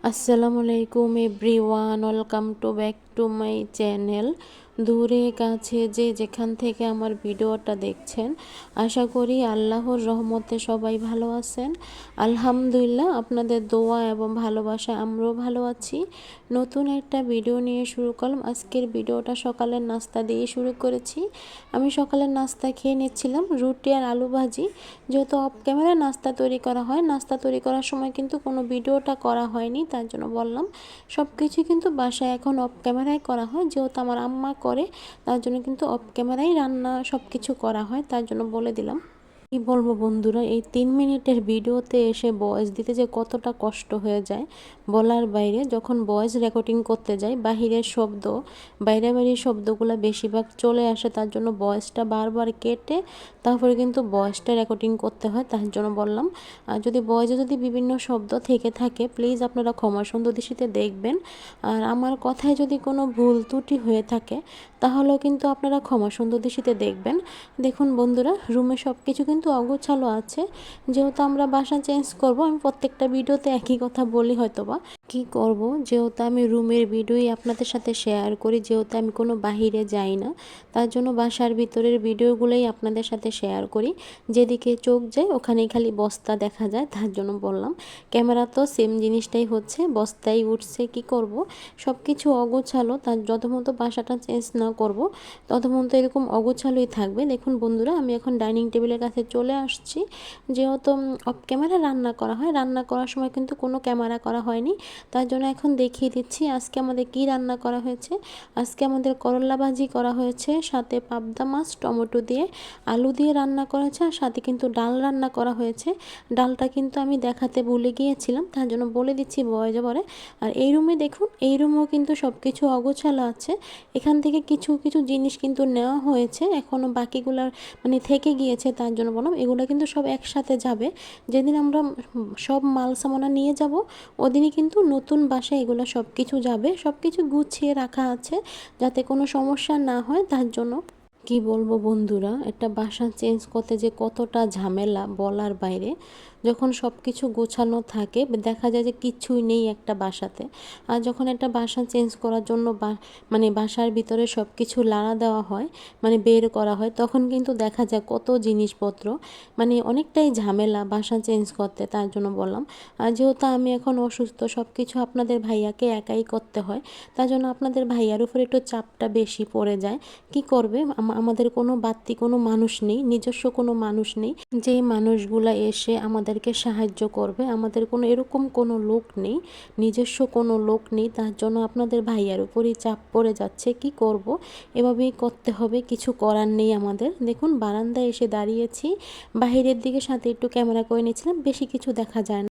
আসসালামু আলাইকুম everyone, welcome to back to my channel. দূরে কাছে যে যেখান থেকে আমার ভিডিওটা দেখছেন, আশা করি আল্লাহর রহমতে সবাই ভালো আছেন। আলহামদুলিল্লাহ, আপনাদের দোয়া এবং ভালোবাসায় আমরাও ভালো আছি। নতুন একটা ভিডিও নিয়ে শুরু করলাম। আজকের ভিডিওটা সকালের নাস্তা দিয়ে শুরু করেছি। আমি সকালের নাস্তা খেয়ে নিচ্ছিলাম রুটি আর আলু ভাজি। যেহেতু অফ ক্যামেরা নাস্তা তৈরি করা হয়, নাস্তা তৈরি করার সময় কিন্তু কোনো ভিডিওটা করা হয়নি, তার জন্য বললাম। সব কিছু কিন্তু বাসায় এখন অফ ক্যামেরায় করা হয়, যেহেতু আমার আম্মা করে, তার জন্য কিন্তু অফ ক্যামেরায় রান্না সব কিছু করা হয়, তার জন্য বলে দিলাম। কি বলবো বন্ধুরা, এই 3 মিনিটের ভিডিওতে এসে ভয়েস দিতে যে কতটা কষ্ট হয়ে যায় বলার বাইরে। যখন ভয়েস রেকর্ডিং করতে যাই, বাহিরের শব্দ, বাইরের শব্দগুলো বেশিরভাগ চলে আসে, তার জন্য ভয়েসটা বারবার কেটে তারপরে কিন্তু ভয়েসটা রেকর্ডিং করতে হয়, তার জন্য বললাম। আর যদি ভয়েসে যদি বিভিন্ন শব্দ থেকে থাকে, প্লিজ আপনারা ক্ষমা সুন্দর দৃষ্টিতে দেখবেন। আর আমার কথায় যদি কোনো ভুল ত্রুটি হয়ে থাকে, তাহলেও কিন্তু আপনারা ক্ষমা সুন্দর দৃষ্টিতে দেখবেন। দেখুন বন্ধুরা, রুমে সব কিছু কিন্তু অগোছালো আছে। যেহেতু আমরা বাসা চেঞ্জ করব, আমি প্রত্যেকটা ভিডিওতে একই কথা বলি হয়তোবা। কি করব, যেহেতু আমি রুমের ভিডিওই আপনাদের সাথে শেয়ার করি, যেহেতু আমি কোনো বাহিরে যাই না, তার জন্য বাসার ভিতরের ভিডিওগুলোই আপনাদের সাথে শেয়ার করি। যেদিকে চোখ যায় ওখানেই খালি বস্তা দেখা যায়, তার জন্য বললাম। ক্যামেরা তো সেম জিনিসটাই হচ্ছে, বস্তাই উঠছে। কি করব, সব কিছু অগোছালো। তার যতমতো বাসাটা চেঞ্জ না করব, ততমতো এরকম অগোছালোই থাকবে। দেখুন বন্ধুরা, আমি এখন ডাইনিং টেবিলের কাছে চলে আসছি। যেহেতু অফ ক্যামেরা রান্না করা হয়, রান্না করার সময় কিন্তু কোনো ক্যামেরা করা হয়নি, তার জন্য এখন দেখিয়ে দিচ্ছি আজকে আমাদের কি রান্না করা হয়েছে। আজকে আমাদের করলা ভাজি করা হয়েছে, সাথে পাবদা মাছ টমেটো দিয়ে আলু দিয়ে রান্না করেছে, আর সাথে কিন্তু ডাল রান্না করা হয়েছে। ডালটা কিন্তু আমি দেখাতে ভুলে গিয়েছিলাম, তার জন্য বলে দিচ্ছি বয়সে পরে। আর এই রুমে দেখুন, এই রুমেও কিন্তু সব কিছু অগোছালো আছে। এখান থেকে কিছু কিছু জিনিস কিন্তু নেওয়া হয়েছে, এখনও বাকিগুলার মানে থেকে গিয়েছে, তার জন্য বললাম এগুলো কিন্তু সব একসাথে যাবে। যেদিন আমরা সব মাল সামানা নিয়ে যাব, ওদিনই কিন্তু নতুন বাসায় এগুলো সব কিছু যাবে। সব কিছু গুছিয়ে রাখা আছে যাতে কোনো সমস্যা না হয়, তার জন্য। কি বলবো বন্ধুরা, একটা বাসা চেঞ্জ করতে যে কতটা ঝামেলা বলার বাইরে। যখন সব কিছু গোছানো থাকে, দেখা যায় যে কিছুই নেই একটা বাসাতে। আর যখন একটা বাসা চেঞ্জ করার জন্য মানে বাসার ভিতরে সব কিছু লাড়া দেওয়া হয়, মানে বের করা হয়, তখন কিন্তু দেখা যায় কত জিনিসপত্র, মানে অনেকটাই ঝামেলা বাসা চেঞ্জ করতে, তার জন্য বললাম। আর যেহেতু আমি এখন অসুস্থ, সব কিছু আপনাদের ভাইয়াকে একাই করতে হয়, তার জন্য আপনাদের ভাইয়ার উপরে একটু চাপটা বেশি পড়ে যায়। কি করবে, আমাদের কোনো বাড়তি কোনো মানুষ নেই, নিজস্ব কোনো মানুষ নেই যেই মানুষগুলা এসে আমাদেরকে সাহায্য করবে। আমাদের কোনো এরকম কোনো লোক নেই, নিজস্ব কোনো লোক নেই, তার জন্য আপনাদের ভাইয়ার উপরই চাপ পড়ে যাচ্ছে। কি করব, এভাবেই করতে হবে, কিছু করার নেই আমাদের। দেখুন বারান্দায় এসে দাঁড়িয়েছি, বাহিরের দিকে সাথে একটু ক্যামেরা করে নিয়েছিলাম, বেশি কিছু দেখা যায় না।